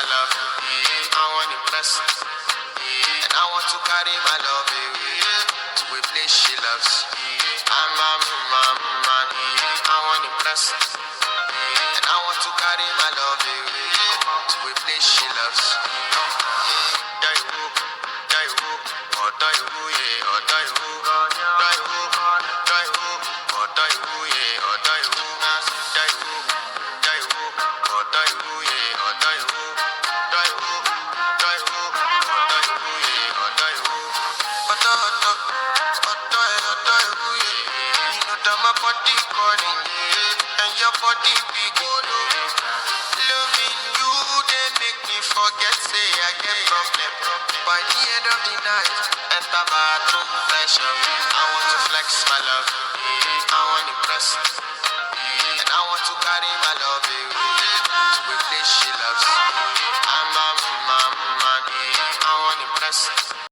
my love. I want impress. And I want to carry my love to a place she loves. I'm a man. I want impress. And I want to carry my love to a place she loves. Die who, or die who, yeah, or die who, die who, die who, or die who, yeah, or die who, die who, or die who, yeah, or die who, die who, die who, or die who, yeah, or die who, or die who, yeah. You know that my body calling, yeah, and your body big, loving you, they make me forget, say I get problem. By the end of the night, enter bathroom fashion. I want to flex my love, I want to impress, and I want to carry my love.